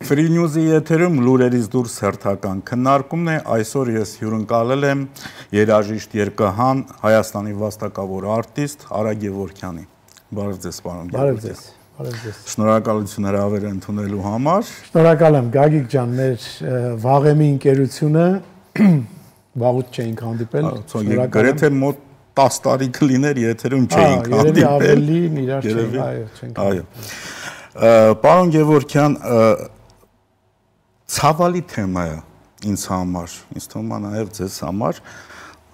Free News-ի եթերում լուրերից դուրս հերթական քննարկումն է, այսօր ես հյուրընկալել եմ երաժիշտ երգահան Հայաստանի վաստակավոր արտիստ Արա Գևորգյանի։ Բարև ձեզ, պարոն Գևորգյան։ Բարև ձեզ։ Շնորհակալություն հրավերը ընդունելու համար։ Շնորհակալ եմ, Գագիկ ջան, մեր վաղեմի ընկերությունը վաղուց չէինք հանդիպել։ Գրեթե մոտ 10 տարի կլիներ եթերում չէինք հանդիպել։ Երևի ավելին իրար չենք, այո։ Պարոն Գևորգյան, ցավալի թեմա է ինձ համար, ինձ թվում է նաև ձեզ համար,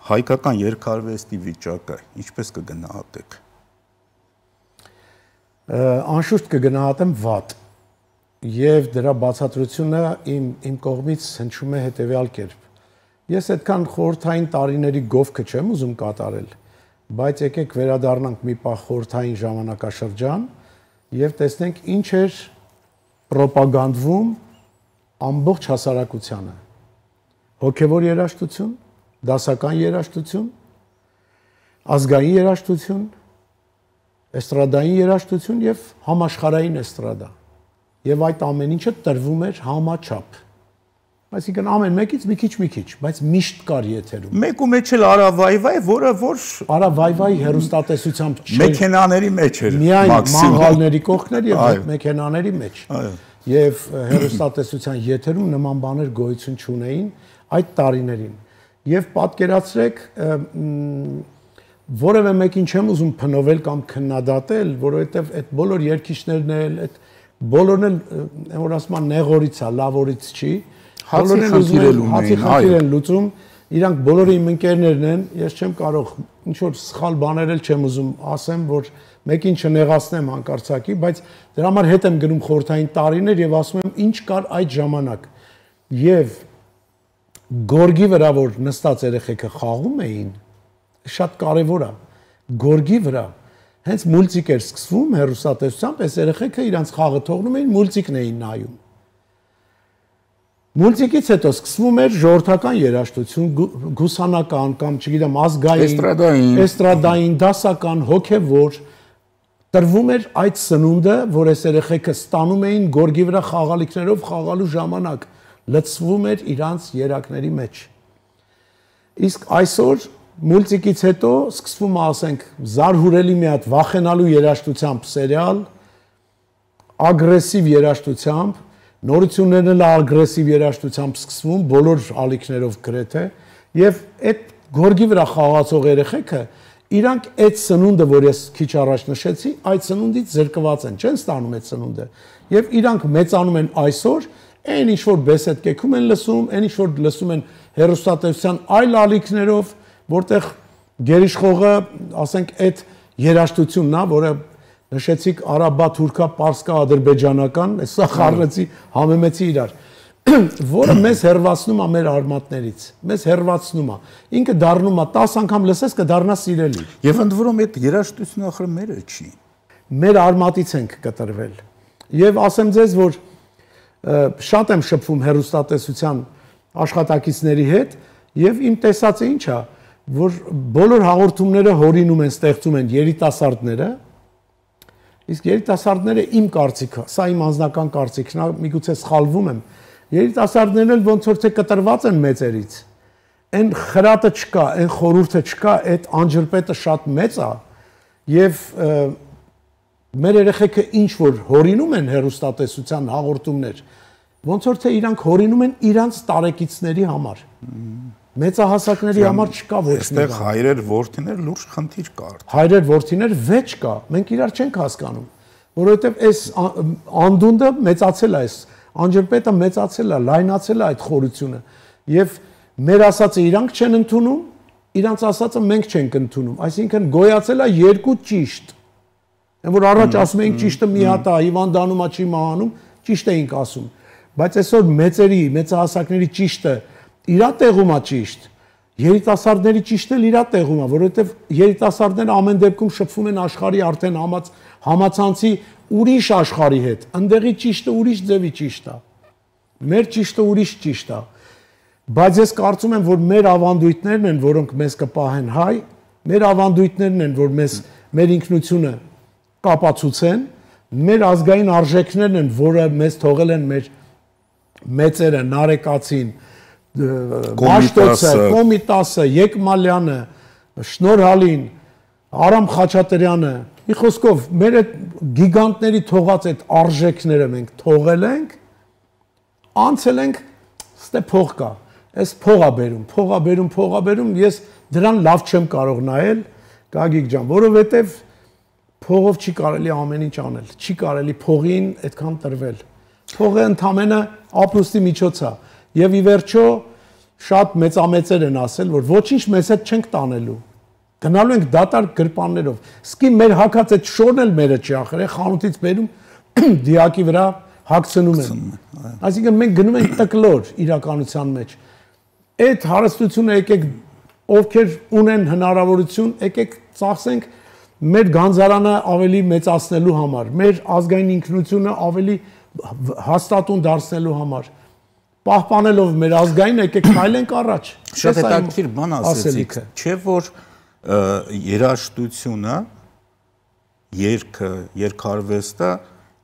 հայկական երգարվեստի վիճակը, ինչպես կգնահատեք։ Անշուշտ կգնահատեմ վատ, եւ դրա բացատրությունը իմ կողմից հնչում է հետեւյալ կերպ։ Ես այդքան խորհրդային տարիների գովքը չեմ ուզում կատարել, բայց եկեք վերադառնանք մի պահ խորհրդային ժամանակաշրջան եւ տեսնենք ինչ էր ռոպագանդվում ամբողջ հասարակությանը։ Հոգևոր երաժշտություն, դասական երաժշտություն, ազգային երաժշտություն, էստրադային երաժշտություն եւ համաշխարհային էստրադա։ Եվ այդ ամեն ինչը տրվում էր համաչափ։ Այսինքն ամեն մեկից մի քիչ, բայց միշտ կար եթերում։ Մեկ ու մեջ էլ Արավայվայ, որը Արավայվայի հերոստատեսությամբ չէր։ Մեքենաների մեջ էր միայն մանգալների կողքներ եւ մեքենաների մեջ։ Եվ հերոստատեսության եթերում նման բաներ գոյություն չունեին այդ տարիներին։ Եվ պատկերացրեք, որևէ մեկին չեմ ուզում փնովել կամ քննադատել, որովհետեւ այդ բոլոր երգիչներն էլ, այդ բոլորն էլ, որ ասում են նեղորից է, լավորից չի, Հացի են լուծում, իրանք բոլորը իմ ընկերներն են, ես չեմ կարող ինչ որ սխալ բաներ էլ չեմ ուզում ասեմ, որ մեկին չնեղացնեմ հանկարծակի, բայց դրա համար հետ եմ գնում խորհրդային տարիներ եւ ասում եմ ինչ կար այդ ժամանակ։ Եվ գորգի վրա որ նստած երեխեքը խաղում էին, շատ կարեւոր է, գորգի վրա հենց մուլտիկ էր սկսվում հեռուստատեսությամբ, այս երեխեքը իրանց խաղը թողնում էին, մուլտիկն էին նայում։ Մուլտիկից հետո սկսվում էր ժողովրդական երաժշտություն, գուսանական կամ չգիտեմ ազգային, էստրադային, դասական, հոգևոր, տրվում էր այդ սնունդը, որ այս երեխեքը ստանում էին գորգի վրա խաղալիքներով խաղալու ժամանակ, լցվում էր իրանց երակների մեջ։ Իսկ այսօր մուլտիկից հետո սկսվում է, ասենք, զարհուրելի մի հատ վախենալու երաժշտությամբ սերիալ, ագրեսիվ երաժշտությամբ, նորություններն էլ ագրեսիվ երաժշտությամբ սկսվում, բոլոր ալիքներով գրեթե, եւ այդ գորգի վրա խաղացող երեխեքը իրանք այդ սնունդը, որ ես քիչ առաջ նշեցի, այդ սնունդից զրկված են, չեն ստանում այդ սնունդը։ Եվ իրանք մեծանում են այսօր, այն ինչ որ բեսեդկեքում են լսում, այն ինչ որ լսում են հեռուստատեսության այլ ալիքներով, որտեղ գերիշխողը, ասենք, այդ երաժշտությունն է, որը նշեցիք արաբա, թուրքա, պարսկա, ադրբեջանական, սա խառնեցի, համեմեցի իրար, որը մեզ հեռացնում է մեր արմատներից, մեզ հեռացնում է, ինքը դառնում է 10 անգամ լսես կդառնա սիրելի։ Եվ ընդ որում այդ երաժշտությունը ախր մերը չի։ Մեր արմատից ենք կտրվել։ Եվ ասեմ ձեզ, որ շատ եմ շփվում հեռուստատեսության աշխատակիցների հետ, եւ իմ տեսածը ինչ է, որ բոլոր հաղորդումները հորինում են, ստեղծում են երիտասարդները, իսկ երիտասարդները իմ կարծիքը, սա իմ անձնական կարծիքն է, միգուցե սխալվում եմ, երիտասարդներն էլ ոնց որ թե կտրված են մեծերից, այն խրատը չկա, այն խորհուրդը չկա, այդ անջրպետը շատ մեծ է, եւ մեր երեխեքը ինչ որ հորինում են հեռուստատեսության հաղորդումներ, ոնց որ թե իրանք հորինում են իրանց տարեկիցների համար։ Մեծահասակների համար չկա ոչ մի բան։ Այստեղ հայրեր, որդիներ լուրջ խնդիր կա։ Հայրեր, որդիներ վեճ կա։ Մենք իրար չենք հասկանում, որովհետև այս անդունդը մեծացել է, այս անջրպետը մեծացել է, լայնացել է այդ խորությունը։ Եվ մեր ասածը իրանք չեն ընդունում, իրանց ասածը մենք չենք ընդունում։ Այսինքն գոյացել է երկու ճիշտ։ Այն որ առաջ ասում էինք ճիշտը մի հատ է, հիվանդանում է, չի մահանում, ճիշտ էինք ասում։ Բայց այսօր մեծերի, մեծահասակների ճիշտը իրա տեղում է ճիշտ, երիտասարդների ճիշտն էլ իրա տեղում է, որովհետև երիտասարդները ամեն դեպքում շփվում են աշխարհի արդեն համացանցի ուրիշ աշխարհի հետ, ընդեղի ճիշտը ուրիշ ձևի ճիշտ է, մեր ճիշտը ուրիշ ճիշտ է, բայց ես կարծում եմ, որ մեր ավանդույթներն են, որոնք մեզ կպահեն հայ, մեր ավանդույթներն են, որ մեր ինքնությունը կապացուցեն, մեր ազգային արժեքներն են, որը մեզ թողել են մեր մեծերը, Նարեկացին, Մաշտոցը, Կոմիտասը, Եկմալյանը, Շնորհալին, Արամ Խաչատրյանը, մի խոսքով մեր այդ գիգանտների թողած այդ արժեքները մենք թողել ենք, անցել ենք, ստե փող կա, այս փողա բերում, ես դրան լավ չեմ կարող նայել, Գագիկ ջան, որովհետև փողով չի կարելի ամեն ինչ անել, չի կարելի փողին այդքան տրվել։ Փողը ընդամենը ապրուստի միջոց է, եւ ի վերջո շատ մեծամեծեր են ասել, որ ոչինչ մեզ հետ չենք տանելու։ Գնալու ենք դատարկ գրպաններով։ Սկի մեր հակած այդ շորն էլ մերը չի ախր, խանութից բերում դիակի վրա հագցնում են։ Այսինքն մենք գնում ենք տկլոր իրականության մեջ։ Այդ հարստությունը եկեք ովքեր ունեն հնարավորություն, եկեք ծախսենք մեր գանձարանը ավելի մեծացնելու համար, մեր ազգային ինքնությունը ավելի հաստատուն դարձնելու համար, պահպանելով մեր ազգային, եկեք քայլենք առաջ։ Շատ հետաքրքիր բան ասեցիք, չէ՞ որ երաժշտությունը, երգը, երգարվեստը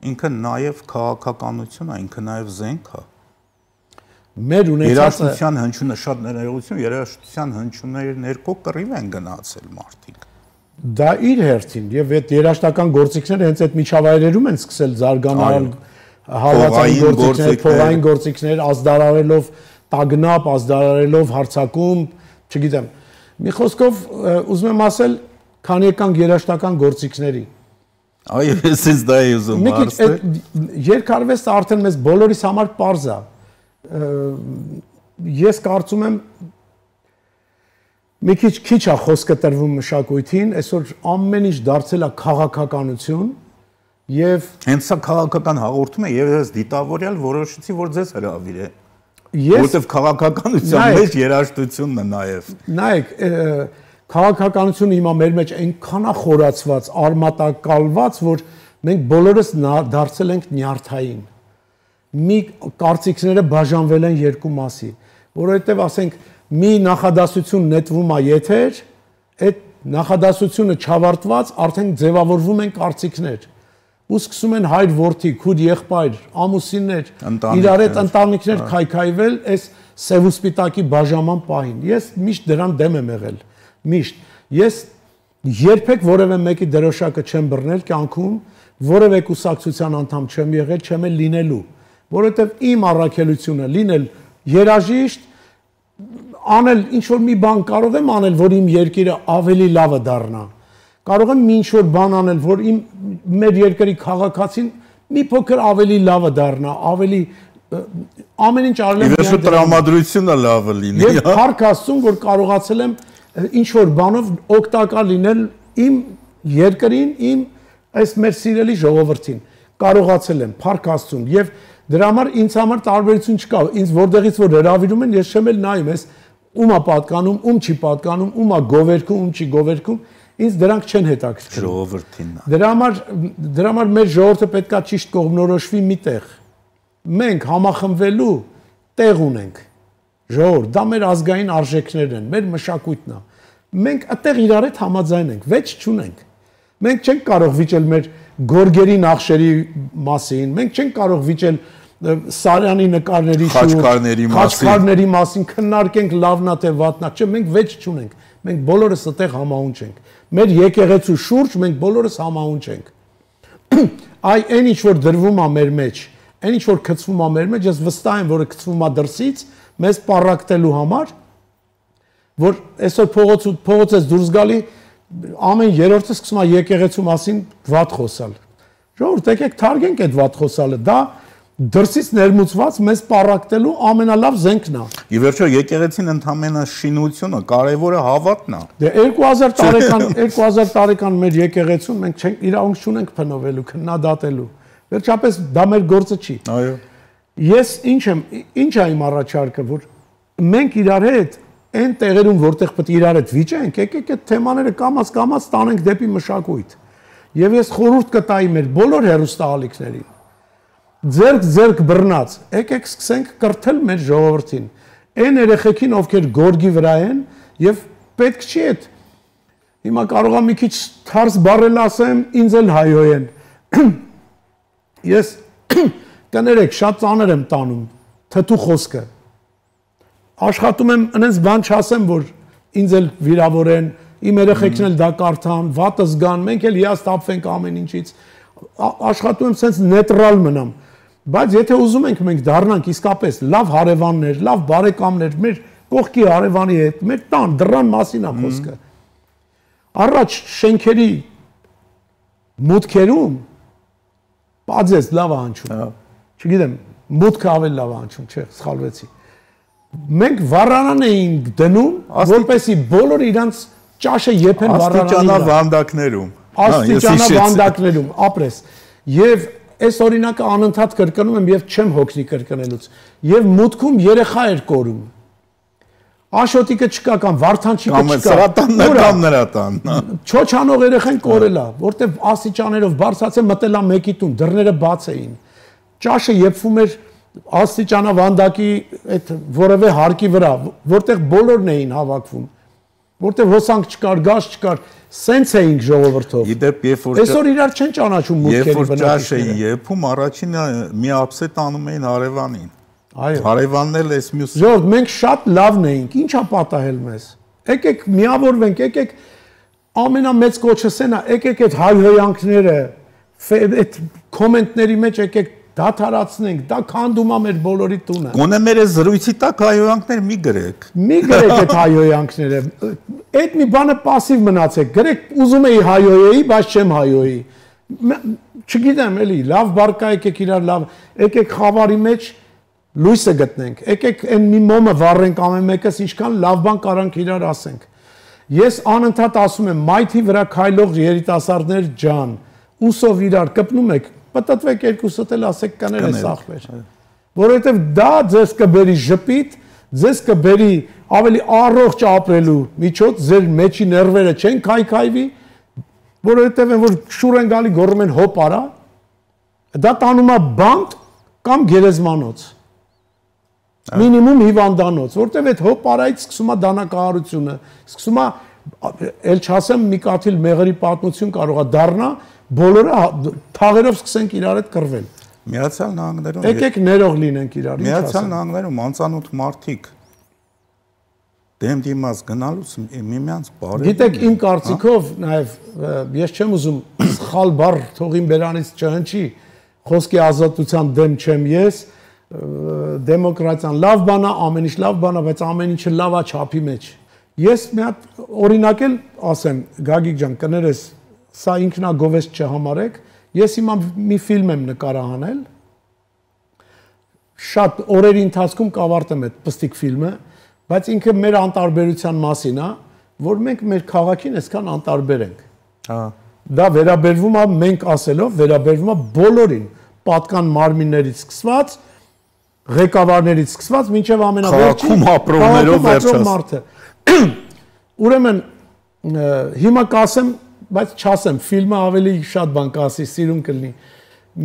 ինքը նաև քաղաքականություն է, ինքը նաև զենք է։ Մեր ունեցածը երաժշտության հնչյունը շատ ներողություն, երաժշտության հնչյունների ներքո կռիվ են գնացել մարդիկ։ Դա իր հերթին եւ այդ երաժշտական գործիքները հենց այդ միջավայրերում են սկսել զարգանալ, հավատային գործիքներ, փողային գործիքներ, ազդարարելով տագնապ, ազդարարելով հարցակում, չգիտեմ։ Մի խոսքով ուզում եմ ասել, քանի եկանք երաժշտական գործիքների։ Այո, ես դա եմ ուզում ասել։ Երգարվեստը արդեն մեզ բոլորիս համար պարզ է։ Ես կարծում եմ մի քիչ է խոսքը տրվում մշակույթին, այսօր ամեն ինչ դարձել է քաղաքականություն եւ հենց սա քաղաքական հաղորդում է եւ ես դիտավորյալ որոշեցի, որ ձեզ հրավիրե։ Որտեվ քաղաքականության մեջ երաժշտությունն է նաեւ։ Նայեք, քաղաքականությունը հիմա մեր մեջ այնքան է խորացված, արմատակալված, որ մենք բոլորս դարձել ենք նյարդային։ Մի կարծիքները բաժանվել են երկու մասի, որովհետև ասենք մի նախադասություն նետվում է եթեր, այդ նախադասությունը չավարտված արդեն ձևավորվում են կարծիքներ ու սկսում են հայր որդի, քույր եղբայր, ամուսիններ, իրար հետ ընտանիքներ քայքայվել այս սև ու սպիտակի բաժանման պահին։ Ես միշտ դրան դեմ եմ եղել, միշտ։ Ես երբեք որևէ մեկի դրոշակը չեմ բռնել կյանքում, որևէ կուսակցության անդամ չեմ եղել, չեմ էլ լինելու, որովհետև իմ առաքելությունը լինել երաժիշտ, անել ինչ որ մի բան կարող եմ անել, որ իմ երկիրը ավելի լավը դառնա։ Կարող եմ ինչ որ բան անել, որ մեր երկրի քաղաքացին մի փոքր ավելի լավը դառնա, ավելի ամեն ինչ արել եմ։ Իվերսո տրամադրությունը լավը լինի։ Եվ փառք Աստծուն, որ կարողացել եմ ինչ որ բանով օգտակար լինել իմ երկրին, իմ այս մեր սիրելի ժողովրդին։ Կարողացել եմ, փառք Աստծուն։ Եվ դրա համար ինձ համար տարբերություն չկա։ Ինձ որտեղից որ հրավիրում են, ես չեմ էլ նայում, ես ում է պատկանում, ում չի պատկանում, ում է գովերքում, ում չի գովերքում, ինձ դրանք չեն հետաքրքրում։ Ժողովրդին։ Դրա համար մեր ժողովուրդը պետքա ճիշտ կողմնորոշվի մի տեղ։ Մենք համախմբվելու տեղ ունենք։ Ժողովուրդ, դա մեր ազգային արժեքներն են, մեր մշակույթն է։ Մենք այդտեղ իրար հետ համաձայն ենք, վեճ չունենք։ Մենք չենք կարող վիճել մեր գորգերի նախշերի մասին, մենք չենք կարող վիճել Սարյանի նկարների խաչքարների մասին քննարկենք լավնա թե վատնա, չէ, մենք վեճ չունենք, մենք բոլորս այդտեղ համահունչ ենք, մեր եկեղեցու շուրջ մենք բոլորս համահունչ ենք։ Այ այն ինչ որ դրվում է մեր մեջ, այն ինչ որ գցվում է մեր մեջ, ես վստահ եմ, որ գցվում է դրսից մեզ պարակտելու համար, որ այսօր փողոցից դուրս գալի ամեն երրորդը սկսում է եկեղեցու մասին վատ խոսալ։ Ժողովուրդ, եկեք թարգենք այդ վատ խոսալը, դա դրսից ներմուծված մեզ պարակտելու ամենալավ զենքն է։ Ի վերջո եկեղեցին ընդամենը շինությունը, կարևորը հավատն է։ Դե 2000 տարեկան մեր եկեղեցուն մենք չենք իրավունք չունենք փնովելու, քննադատելու։ Վերջապես դա մեր գործը չի։ Այո։ Ես ինչ է իմ առաջարկը, որ մենք իրար հետ այն տեղերում, որտեղ պետք է իրար հետ վիճենք, եկեք այդ թեմաները կամաց տանենք դեպի մշակույթ։ Եվ ես խորհուրդ կտայի մեր բոլոր հեռուստաալիքներին, ձերք բռնած, եկեք սկսենք կրթել մեր ժողովրդին, այն երեխեքին, ովքեր գորգի վրա են, եւ պետք չի այդ։ Հիմա կարող եմ մի քիչ թարս բառել ասեմ, ինձ էլ հայոյեն։ Ես կներեք, շատ ծանր եմ տանում թթու խոսքը։ Աշխատում եմ այնպես բան չասեմ, որ ինձ էլ վիրավորեն, իմ երեխեքն էլ դա կարդան, վատը զգան, մենք էլ հիասթափվենք ամեն ինչից։ Աշխատում եմ sense նեյտրալ մնամ։ Բայց եթե ուզում ենք մենք դառնանք իսկապես լավ հարևաններ, լավ բարեկամներ, մեր կողքի հարևանի հետ, մեր տան դռան մասին է խոսքը։ Առաջ շենքերի մուտքերում բացես լավ անջում։ Չգիտեմ, մուտքը ավելի լավ անջում, չէ, սխալվեցի։ Մենք վառարան էինք դնում, որպեսզի բոլորը իրանց ճաշը եփեն վառարանի վանդակներում։ Աստիճանա վանդակներում ապրես։ Եվ այս օրինակը անընդհատ կրկնում եմ եւ չեմ հոգնի կրկնելուց։ Եվ մուտքում երեխա էր կորում։ Աշոտիկը չկա կամ վարդանչիկը չկա։ Կամ սրատանն կամ նրա տան։ Չոչանող երեխան կորել է, որտեվ աստիճաներով բարձրացել մտել է մեկի տուն, դռները բաց էին։ Ճաշը եփվում էր աստիճանա վանդակի այդ որևէ հարկի վրա, որտեղ բոլորն էին հավաքվում, որտեղ հոսանք չկար, գազ չկար, սենց էինք ժողովրդով։ Իդեպ այսօր իրար չեն ճանաչում մուտքերի բնակիչները։ Երբ որ ճաշ էին եփում, առաջինը մի ափսետ անում էին հարևանին։ Այո։ Հարևանն էլ էս մյուս։ Ժողովուրդ, մենք շատ լավն էինք, ի՞նչ է պատահել մեզ։ Եկեք միավորվենք, եկեք ամենամեծ կոչը սենա, եկեք այդ հայհոյանքները, այդ կոմենտների մեջ եկեք դադարացնենք, դա քանդում է մեր բոլորի տունը։ Գոնե մեր զրույցի տակ հայհոյանքներ մի գրեք։ Մի գրեք այդ հայհոյանքները։ Այդ մի բանը пассив մնացեք։ Գրեք, ուզում էի հայհոյեի, բայց չեմ հայհոյի։ Չգիտեմ, էլի, լավ բարկա եկեք իրար լավ, եկեք խավարի մեջ լույսը գտնենք։ Եկեք այն մի մոմը վառենք ամեն մեկս, ինչքան լավ բան կարանք իրար ասենք։ Ես անընդհատ ասում եմ, մայթի վրա քայլող երիտասարդներ ջան, ուսով իրար կպնում եք, պատտվեք երկուսդ էլ ասեք կներես ախպեր։ Որովհետև դա ձեզ կբերի ժպիտ, ձեզ կբերի ավելի առողջ ապրելու միջոց, ձեր մեջի ներվերը չեն քայքայվի, որովհետև որ շուր են գալի գոռում են հոպ արա, դա տանում է բանտ կամ գերեզմանոց։ Մինիմում հիվանդանոց, որտեվ այդ հոպարայից սկսում է դանակահարությունը, սկսում է էլ չասեմ մի կաթիլ մեղրի պատմություն կարող է դառնա, բոլորը թաղերով սկսենք իրար հետ կռվել։ Միացյալ Նահանգներում եկեք ներող լինենք իրար, Միացյալ Նահանգներում անծանոթ մարդիկ դեմ դիմաց գնալուց միմյանց բարի։ Գիտեք, իմ կարծիքով նաև ես չեմ ուզում սխալ բառ թողին բերանից չհնչի, խոսքի ազատության դեմ չեմ ես, դեմոկրատիան լավ բան է, ամեն ինչ լավ բան է, բայց ամեն ինչը լավ է չափի մեջ։ Ես մի հատ օրինակ էլ ասեմ, Գագիկ ջան, կներես, սա ինքնագովեստ չհամարեք, ես հիմա մի ֆիլմ եմ նկարահանել, շատ օրերի ընթացքում կավարտեմ այդ պստիկ ֆիլմը, բայց ինքը մեր անտարբերության մասին է, որ մենք մեր քաղաքին այսքան անտարբեր ենք։ Դա վերաբերվում է մենք ասելով, վերաբերվում է բոլորին, պատկան մարմիններից սկսված, ղեկավարներից սկսված, մինչև ամենավերջին ապրողներով վերջացած։ Ուրեմն հիմա կասեմ, բայց չասեմ, ֆիլմը ավելի շատ բան կասի, սիրուն կլինի։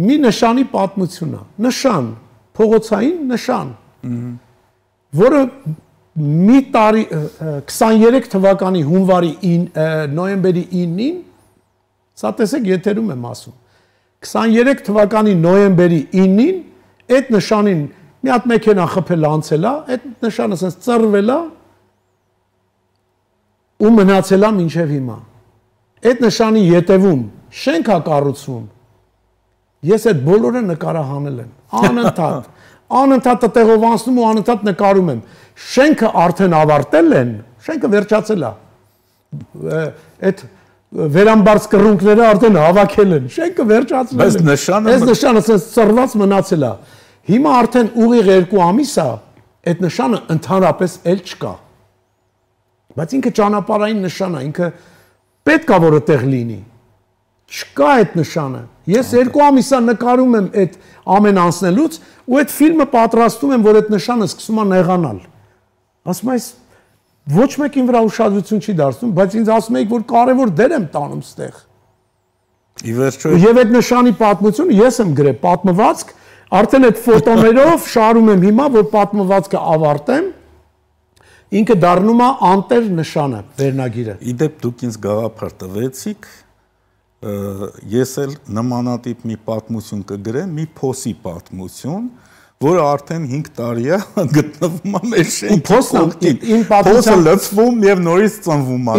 Մի նշանի պատմություն է, նշան, փողոցային նշան, որը մի տարի 23 թվականի հունվարի նոյեմբերի 9-ին, սա տեսեք եթերում եմ ասում, 23 թվականի նոյեմբերի 9-ին այդ նշանին մի հատ մեքենա խփել անցել է, այդ նշանը ասես ծռվել է ու մնացել է մինչև հիմա։ Այդ նշանի ետևում շենք է կառուցվում։ Ես այդ բոլորը նկարահանել եմ, անընդհատ, անընդհատ տեղով անցնում ու անընդհատ նկարում եմ։ Շենքը արդեն ավարտել են, շենքը վերջացել է։ Այդ վերամբարձ կռունկները արդեն հավաքել են, շենքը վերջացել է։ Այս նշանը ծռված մնացել է։ Հիմա արդեն ուղիղ 2 ամիս է, այդ նշանը ընդհանրապես էլ չկա։ Բայց ինքը ճանապարհային նշան է, ինքը պետք է որ այդտեղ լինի։ Չկա այդ նշանը։ Ես 2 ամիս է նկարում եմ այդ ամեն անցնելուց ու այդ ֆիլմը պատրաստում եմ, որ այդ նշանը սկսում է նեղանալ։ Ասում եմ, ոչ մեկին վրա ուշադրություն չի դարձնում, բայց ինձ ասում եք, որ կարևոր դեր եմ տանում ստեղ։ Ի վերջո Եվ այդ նշանի պատմությունը ես եմ գրել պատմվածք, արդեն այդ ֆոտոներով շարում եմ հիմա, որ պատմվածքը ավարտեմ, ինքը դառնում է անտեր նշանը, վերնագիրը։ Իդեպ դուք ինձ գաղափար տվեցիք, ես էլ նմանատիպ մի պատմություն կգրեմ, մի փոսի պատմություն, որը արդեն 5 տարի է գտնվում է մեր շենքի կողքին։ Փոսը լցվում եւ նորից ծնվում է։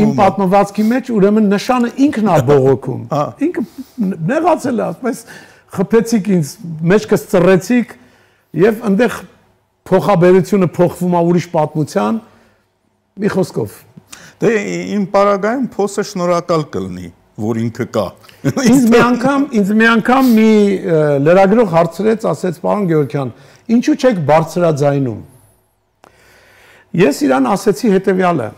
Իմ պատմվածքի մեջ ուրեմն նշանը ինքն է բողոքում։ Ինքը նեղացել է, ասես խփեցիք ինձ, մեջքս ծռեցիք եւ այնտեղ փոխաբերությունը փոխվում է ուրիշ պատմության։ Մի խոսքով։ Դե իմ պարագայում փոսը շնորհակալ կլինի, որ ինքը կա։ Ինձ մի անգամ մի լրագրող հարցրեց, ասեց պարոն Գևորգյան, ինչու չեք բարձրաձայնում։ Ես իրան ասեցի հետեւյալը.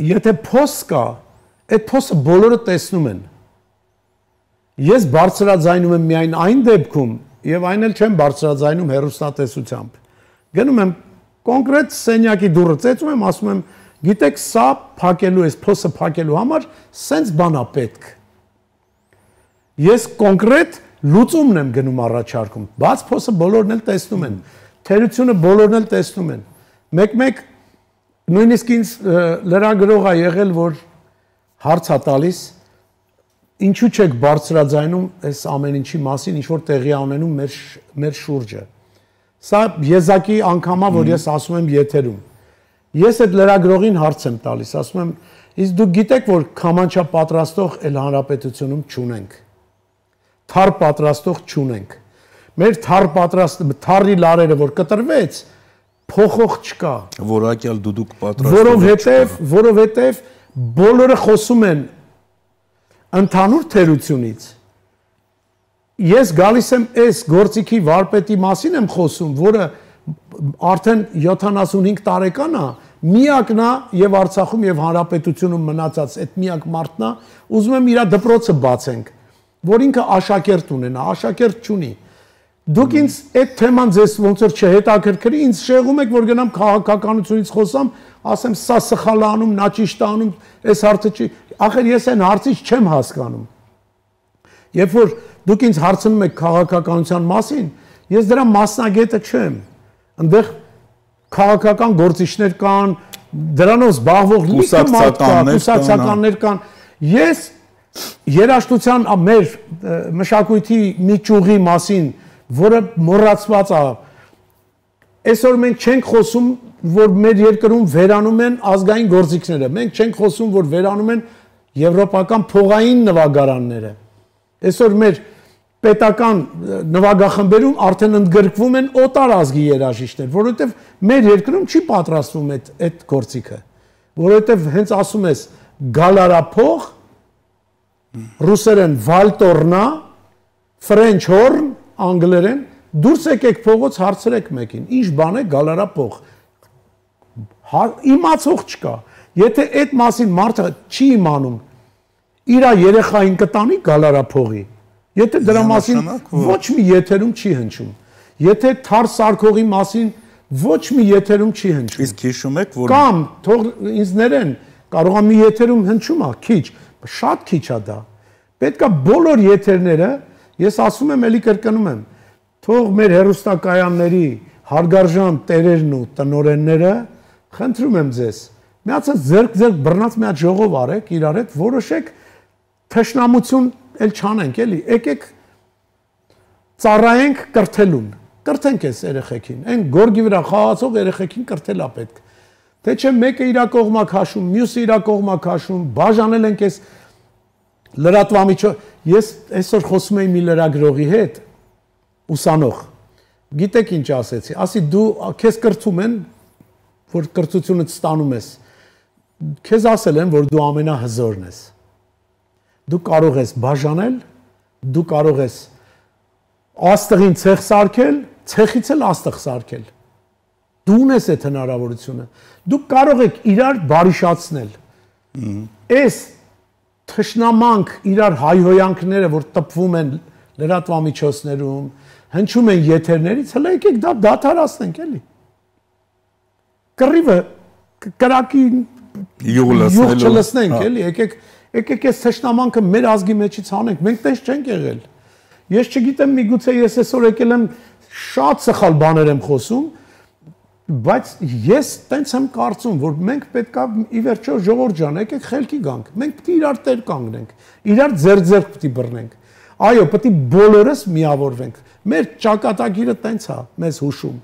եթե փոս կա, այդ փոսը բոլորը տեսնում են։ Ես բարձրաձայնում եմ միայն այն դեպքում, եւ այն էլ չեմ բարձրաձայնում հեռուստատեսությամբ։ Գնում եմ կոնկրետ սենյակի դուռը ծեծում եմ, ասում եմ, գիտեք, սա փակելու էս փոսը փակելու համար սենց բան է պետք։ Ես կոնկրետ լուծումն եմ գնում առաջարկում, բաց փոսը բոլորն էլ տեսնում են, թերությունը բոլորն էլ տեսնում են։ Մեկ-մեկ նույնիսկ ինձ լրագրող է եղել, որ հարց է տալիս, ինչու չեք բարձրաձայնում այս ամեն ինչի մասին, ինչ որ տեղի ունենում մեր շուրջը։ Սա եզակի անգամ է, որ ես ասում եմ եթերում։ Ես այդ լրագրողին հարց եմ տալիս, ասում եմ, իսկ դուք գիտեք, որ քամանչա պատրաստող էլ հանրապետությունում չունենք։ Թար պատրաստող չունենք։ Մեր թարի լարերը, որ կտրվեց, փոխող չկա։ Որակյալ դուդուկ պատրաստող։ Որովհետև բոլորը խոսում են ընդհանուր թերությունից։ Ես գալիս եմ այս գործիքի վարպետի մասին եմ խոսում, որը արդեն 75 տարեկան է, միակն է եւ Արցախում եւ Հանրապետությունում մնացած այդ միակ մարդն է, ուզում եմ իր դպրոցը բացենք, որ ինքը աշակերտ ունենա, աշակերտ չունի։ Դուք ինձ այդ թեման ձեզ ոնց որ չհետաքրքրի, ինձ շեղում եք, որ գնամ քաղաքականությունից խոսամ, ասեմ սա սխալ անում, նա ճիշտ անում, այս հարցը չի, ախր ես այն հարցից չեմ հասկանում։ Երբ որ դուք ինձ հարցնում եք քաղաքականության մասին, ես դրա մասնագետը չեմ։ Այնտեղ քաղաքական գործիչներ կան, դրանով զբաղվող լիքը մարդ կա, կուսակցականներ կան։ Ես երաժշտության մեր մշակույթի մի ճյուղի մասին, որը մոռացված է, այսօր մենք չենք խոսում, որ մեր երկրում վերանում են ազգային գործիքները, մենք չենք խոսում, որ վերանում են եվրոպական փողային նվագարանները։ Այսօր մեր պետական նվագախմբերում արդեն ընդգրկվում են օտար ազգի երաժիշտներ, որովհետև մեր երկրում չի պատրաստվում այդ գործիքը, որովհետև հենց ասում ես գալարափող, ռուսերեն վալտորնա, ֆրենչ հորն, անգլերեն, դուրս եկեք փողոց հարցրեք մեկին, ինչ բան է գալարափող։ Իմացող չկա։ Եթե այդ մասին մարդը չի իմանում, իր երեխային կտանի գալարափողի, եթե դրա մասին ոչ մի եթերում չի հնչում, եթե թար սարքողի մասին ոչ մի եթերում չի հնչում։ Իսկ հիշում եք, որ կամ թող ինձ ներեն, կարող է մի եթերում հնչում է, քիչ, շատ քիչ է դա։ Պետք է բոլոր եթերները, ես ասում եմ, էլի կրկնում եմ, թող մեր հեռուստակայանների հարգարժան տերերն ու տնօրենները, խնդրում եմ ձեզ, միացած ձեռք բռնած մի հատ ժողով արեք իրար հետ, որոշեք թշնամություն էլ չանենք, էլի, եկեք ծառայենք կրթելուն, կրթենք այս երեխեքին, այն գորգի վրա խաղացող երեխեքին կրթել է պետք, թե չէ մեկը իր կողմա քաշում, մյուսը իր կողմա քաշում, բաժանել ենք այս լրատվամիջը, ես այսօր խոսում էի մի լրագրողի հետ, ուսանող, գիտեք ինչ ասեցի, ասի դու քեզ կրթում են, որ կրթությունը ստանում ես, քեզ ասել են, որ դու ամենահզորն ես, դու կարող ես բաժանել, դու կարող ես աստղին ցեխ սարքել, ցեխից էլ աստղ սարքել, դու ունես այդ հնարավորությունը, դու կարող եք իրար բարիշացնել, այս թշնամանք իրար հայհոյանքները, որ տպվում են լրատվամիջոցներում, հնչում են եթերներից, հələ եկեք դա դադարացնենք էլի։ Կռիվը կրակի յուղ չլսնենք էլի, եկեք այս թշնամանքը մեր ազգի մեջից հանենք, մենք տես չենք եղել։ Ես չգիտեմ, միգուցե ես այսօր եկել եմ շատ սխալ բաներ եմ խոսում, բայց ես տենց եմ կարծում, որ մենք պետքա ի վերջո ժողովուրդ ջան, եկեք խելքի գանք, մենք պետք է իրար տեր կանգնենք, իրար ձեռք պետք է բռնենք։ Այո, պետք է բոլորս միավորվենք։ Մեր ճակատագիրը տենց է, մեզ հուշում։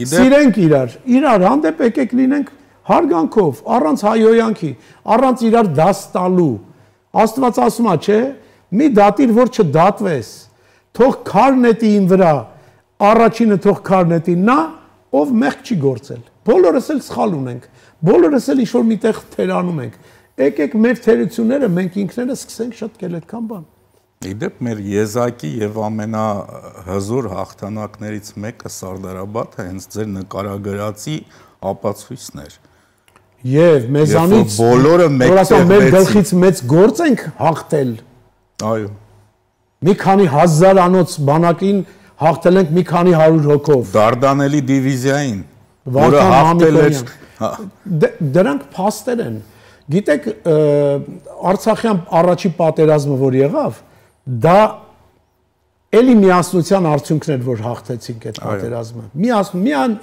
Սիրենք իրար հանդեպ եկեք լինենք հարգանքով, առանց հայհոյանքի, առանց իրար դաս տալու։ Աստված ասում է, չէ, մի դատիր, որ չդատվես։ Թող քար նետի իմ վրա, առաջինը թող քար նետի նա, ով մեղք չի գործել։ Բոլորս էլ սխալ ունենք, բոլորս էլ ինչ-որ միտեղ թերանում ենք։ Եկեք մեր թերությունները մենք ինքներս սկսենք շտկել այդքան բան։ Իդեպ մեր եզակի եւ ամենահզոր հաղթանակներից մեկը Սարդարաբադը հենց ձեր նկարագրածի ապացույցն էր։ Եվ մեզանից բոլորը մեր գլխից մեծ գործ ենք հաղթել։ Այո։ Մի քանի հազար անոց բանակին հաղթել ենք մի քանի 100 հոգով։ Դարդանելի դիվիզիային, որը հաղթել էր։ Դրանք փաստեր են։ Գիտեք, Արցախյան առաջի պատերազմը, որ եղավ, դա էլի միասնության արդյունքն էր, որ հաղթեցինք այդ պատերազմը։ Միան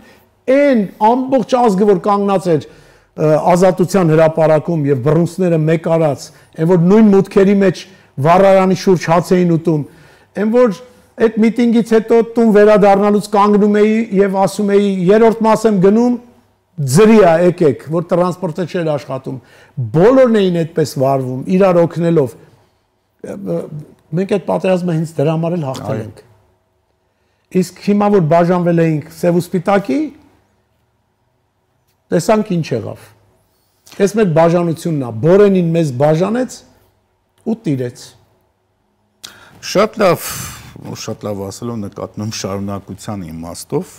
այն ամբողջ ազգը, որ կանգնած էր ազատության հրապարակում եւ բռունցքները մեկ արած, այն որ նույն մուտքերի մեջ վառարանի շուրջ հաց էին ուտում, այն որ այդ միտինգից հետո տուն վերադառնալուց կանգնում էի եւ ասում էի երրորդ մաս եմ գնում ձրի է եկեք, որ տրանսպորտը չէր աշխատում, բոլորն էին այդպես վարվում, իրար օգնելով։ Մենք այդ պատերազմը հենց դրա համար էլ հաղթել ենք։ Իսկ հիմա որ բաժանվել էինք սև ու սպիտակի, տեսանք ինչ եղավ։ Այս մեր բաժանությունն է, Բորենին մեզ բաժանեց ու տիրեց։ Շատ լավ ասելով նկատնում շարունակության իմաստով,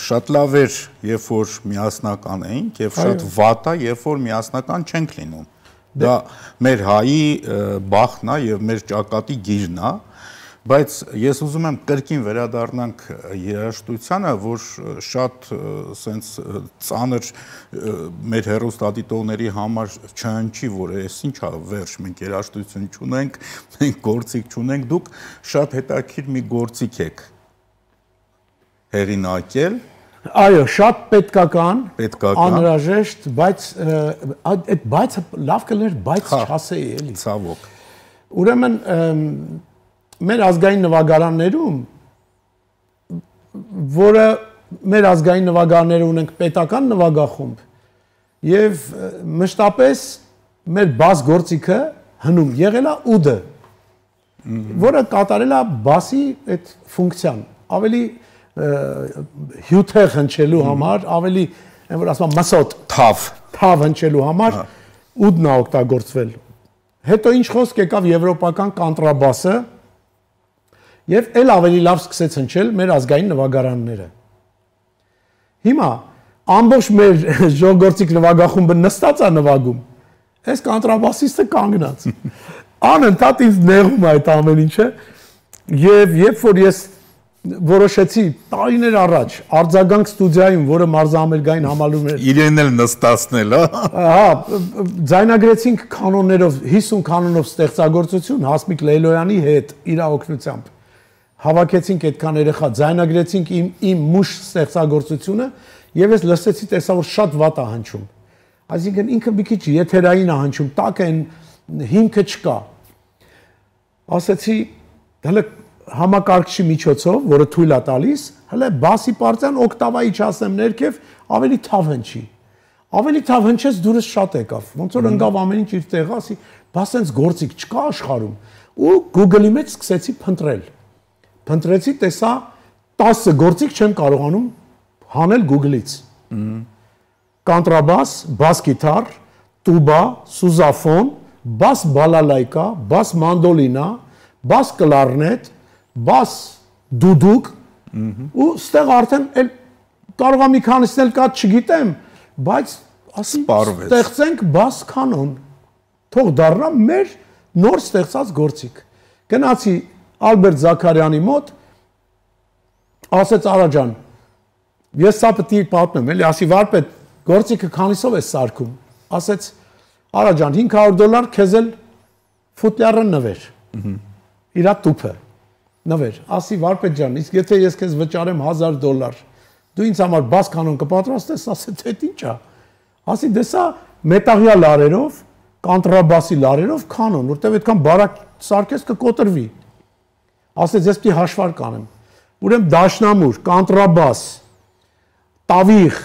շատ լավ էր, երբ որ միասնական էինք եւ շատ վատ է, երբ որ միասնական չենք լինում։ Դա մեր հայի բախն է եւ մեր ճակատի գիրն է, բայց ես ուզում եմ կրկին վերադառնանք երաժշտությանը, որ շատ սենց ծանր մեր հեռուստադիտողների համար չհնչի, որ այս ինչ է վերջ, մենք երաժշտություն չունենք, մենք գործիք չունենք, դուք շատ հետաքրքիր մի գործիք եք հեղինակել։ Այո, շատ պետքական, անհրաժեշտ, բայց այդ բայցը լավ կլներ, բայց չասեի էլի։ Ցավոք։ Ուրեմն մեր ազգային նվագարաններում, որը մեր ազգային նվագարանները ունենք պետական նվագախումբ, եւ մշտապես մեր բաս գործիքը հնում եղել է ուդը, որը կատարել է բասի այդ ֆունկցիան, ավելի հյութեղ հնչելու համար, ավելի, որ ասում մսոտ, թավ հնչելու համար ուդն է օգտագործվել։ Հետո ինչ խոսք եկավ եվրոպական կանտրաբասը եւ էլ ավելի լավ սկսեց հնչել մեր ազգային նվագարանները։ Հիմա ամբողջ մեր ժողովրդիկ նվագախումբը նստած է նվագում։ Այս կանտրաբասիստը կանգնած։ Անընդհատ ինձ նեղում է այդ ամեն ինչը եւ երբ որ ես որոշեցի տարիներ առաջ արձագանք ստուդիայում, որը մարզամերգային համալիրում էր, իրեն էլ նստացնել, հա, ձայնագրեցինք կանոններով 50 կանոնով ստեղծագործություն Հասմիկ Լեյլոյանի հետ իր օգնությամբ։ Հավաքեցինք այդքան երեխա, ձայնագրեցինք իմ մուշ ստեղծագործությունը եւ ես լսեցի, տեսա որ շատ վատ է հնչում։ Այսինքն ինքը մի քիչ եթերային է հնչում, տակ այն հիմքը չկա։ Ասեցի, հələ համակարգչի միջոցով, որը թույլ է տալիս, հələ բասի պարտիան օկտավայի չասեմ ներքև ավելի թավ հնչի։ Ավելի թավ հնչեց դուրս շատ եկավ։ Ոնց որ ընկավ ամեն ինչ իր տեղը, ասի, բա սենց գործիք չկա աշխարհում։ Ու Google-ի մեջ սկսեցի փնտրել։ Փնտրեցի, տեսա 10 գործիք չեմ կարողանում հանել Google-ից։ Կանտրաբաս, բաս գիտար, տուբա, սուզաֆոն, բաս բալալայկա, բաս մանդոլինա, բաս կլարնետ, բաս դուդուկ ու ստեղ արդեն էլ կարող եմ մի քանիսն էլ կա չգիտեմ, բայց ասի ստեղծենք բաս կանոն, թող դառնա մեր նոր ստեղծած գործիք։ Գնացի Ալբերտ Զաքարյանի մոտ, ասեց Արա ջան, ես սա պետք է պատմեմ, էլի ասի վարպետ, գործիքը քանիսով է սարքում, ասեց Արա ջան, $500 քեզ էլ ֆուտլյարը նվեր։ Իրա տուփը նվեր, ասի վարպետ ջան, իսկ եթե ես քեզ վճարեմ $1000, դու ինձ համար բաս կանոն կպատրաստես, ասեց այդ ի՞նչ է։ Ասի դե սա մետաղյա լարերով, կանտրաբասի լարերով կանոն, որտեղ այդքան բարակ սարքես կկոտրվի։ Ասեց ես պիտի հաշվար կանեմ։ Ուրեմն դաշնամուր, կանտրաբաս, տավիղ,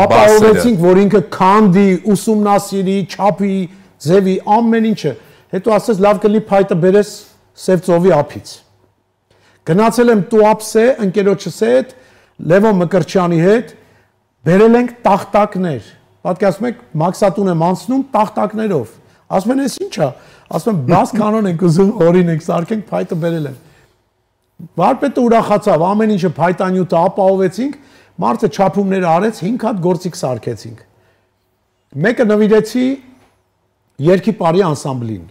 ապահովեցինք, որ ինքը քանդի, ուսումնասիրի, չափի, ձևի, ամեն ինչը։ Հետո ասեց լավ կլի փայտը բերես Սև ծովի ափից։ Գնացել եմ Տուապսե, ընկերոջս հետ, Լևոն Մկրտչյանի հետ, բերել ենք տախտակներ։ Պատկերացնում եք, մաքսատուն եմ անցնում տախտակներով։ Ասում են, «Էս ի՞նչ է»։ Ասում են, «Բաց կանոն ենք ուզում օրինենք, սարքենք, փայտը բերել եմ»։ Վարպետը ուրախացավ, ամեն ինչը փայտանյութը ապահովեցինք, մարդը չափումներ արեց, 5 հատ գործիք սարքեցինք։ Մեկը նվիրեցի Երգի Պարի անսամբլին։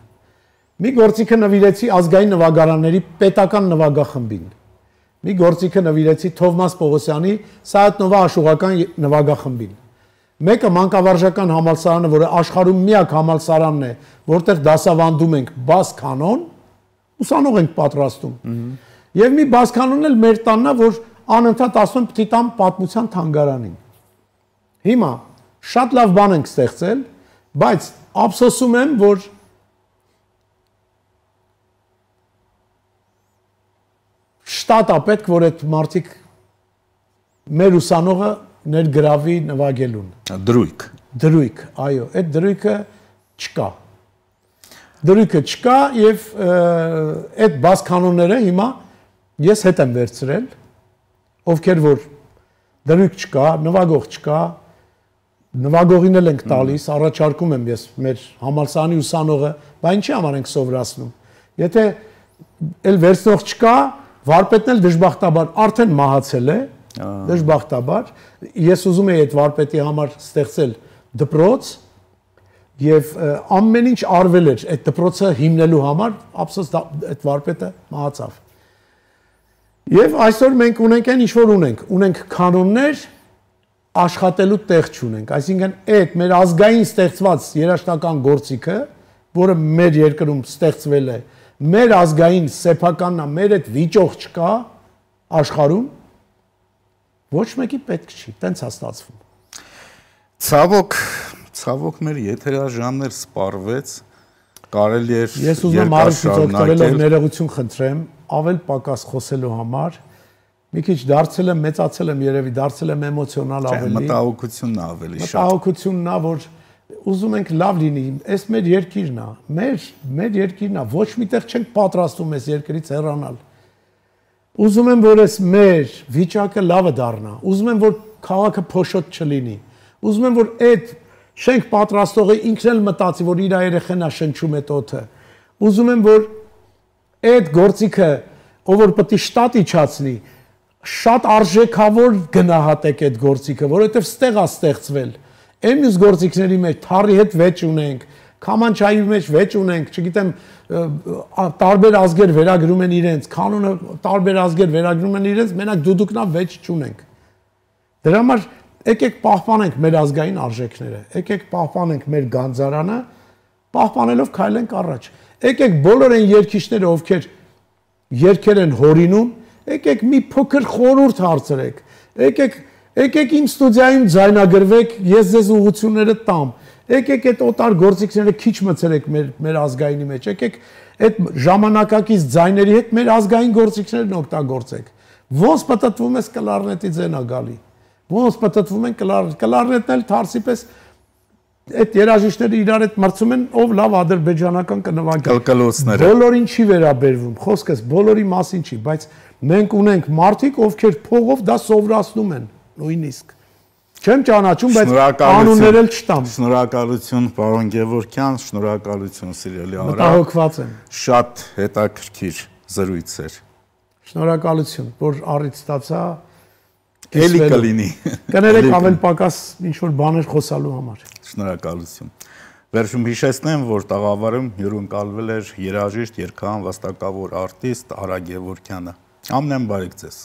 Մի գործիքը նվիրեցի ազգային նվագարանների պետական նվագախմբին։ Մի գործիքը նվիրեցի Թովմաս Պողոսյանի Սայաթ-Նովա աշուղական նվագախմբին։ Մեկը մանկավարժական համալսարանը, որը աշխարհում միակ համալսարանն է, որտեղ դասավանդում ենք բաս կանոն, ուսանող ենք պատրաստում։ Եվ մի բաս կանոնն էլ մեր տանն է, որ անընդհատ ասում պիտի տամ պատմության թանգարանին։ Հիմա շատ լավ բան ենք ստեղծել, բայց ափսոսում եմ, որ շտատա պետք, որ այդ մարդիկ մեր ուսանողը ներգրավի նվագելուն։ Դրույք։ Դրույք, այո, այդ դրույքը չկա։ Դրույքը չկա եւ այդ բաց կանոնները հիմա ես հետ եմ վերցրել, ովքեր որ դրույք չկա, նվագող չկա, նվագողին էլ ենք տալիս, առաջարկում եմ ես մեր համալսարանի ուսանողը, բա ինչի համար ենք սովորացնում։ Եթե էլ վերցնող չկա, վարպետն էլ դժբախտաբար արդեն մահացել է, դժբախտաբար, ես ուզում եի այդ վարպետի համար ստեղծել դպրոց եւ ամեն ինչ արվել էր այդ դպրոցը հիմնելու համար, ափսոս այդ վարպետը մահացավ։ Եվ այսօր մենք ունենք այն ինչ որ ունենք կանոններ, աշխատելու տեղ չունենք, այսինքն այդ մեր ազգային ստեղծված երաժշտական գործիքը, որը մեր երկրում ստեղծվել է, մեր ազգային սեփականն է, մեր այդ վիճող չկա աշխարհում, ոչ մեկի պետք չի, տենց է ստացվում։ Ցավոք մեր եթերաժամներ սպառվեց, կարելի էր ես ուզում եմ առիթից օգտվելով ներողություն խնդրեմ, ավել պակաս խոսելու համար, մի քիչ դարձել եմ, մեծացել եմ երևի, դարձել եմ էմոցիոնալ ավելի։ Մտահոգությունն է ավելի շատ։ Մտահոգությունն է, որ ուզում ենք լավ լինի, այս մեր երկիրն է, մեր երկիրն է, ոչ միտեղ չենք պատրաստում այս երկրից հեռանալ։ Ուզում եմ, որ այս մեր վիճակը լավը դառնա, ուզում եմ, որ քաղաքը փոշոտ չլինի, ուզում եմ, որ այդ շենք պատրաստողը ինքն էլ մտածի, որ իր երեխան է շնչում այդ օդը, ուզում եմ, որ այդ գործիքը, ով որ պետք է շտատ իջացնի, շատ արժեքավոր գնահատեք այդ գործիքը, որովհետև ստեղ է ստեղծվել։ Այն մյուս գործիքների մեջ թառի հետ վեճ ունենք, Քամանչայի մեջ վեճ ունենք, չգիտեմ, տարբեր ազգեր վերագրում են իրենց, կանոնը տարբեր ազգեր վերագրում են իրենց, մենակ դուդուկնա վեճ չունենք։ Դրա համար եկեք պահպանենք մեր ազգային արժեքները, եկեք պահպանենք մեր գանձարանը, պահպանելով քայլենք առաջ։ Եկեք բոլոր այն երգիչները, ովքեր երգեր են հորինում, եկեք մի փոքր խորհուրդ հարցրեք։ Եկեք իմ ստուդիայում ձայնագրվեք, ես ձեզ ուղղությունները տամ։ Եկեք այդ օտար գործիքները քիչ մցրեք մեր ազգայինի մեջ։ Եկեք այդ ժամանակակից ձայների հետ մեր ազգային գործիքներն օգտագործեք։ Ոնց պատտվում ես կլարնետի ձենա գալի։ Ոնց պատտվում են կլարնետն էլ թարսի պես այդ երաժիշտները իրար հետ մրցում են, ով լավ ադրբեջանական կնվագի։ Կլկլոցները։ Բոլորին չի վերաբերվում, խոսքս բոլորի մասին չի, բայց մենք ունենք մարդիկ, ովքեր փողով դա սովորացնում են, նույնիսկ։ Չեմ ճանաչում, բայց անուններ էլ չտամ։ Շնորհակալություն, պարոն Գևորգյան, շնորհակալություն, սիրելի Արա։ Մտահոգված եմ։ Շատ հետաքրքիր զրույց էր։ Շնորհակալություն, որ առիթ ստացա։ Էլի կլինի։ Կներեք ավել պակաս ինչ որ բաներ խոսալու համար։ Շնորհակալություն։ Վերջում հիշեցնեմ, որ տաղավարում հյուրընկալվել էր երաժիշտ, երգահան, վաստակավոր արտիստ Արա Գևորգյանը։ Ամեն բարիք ձեզ։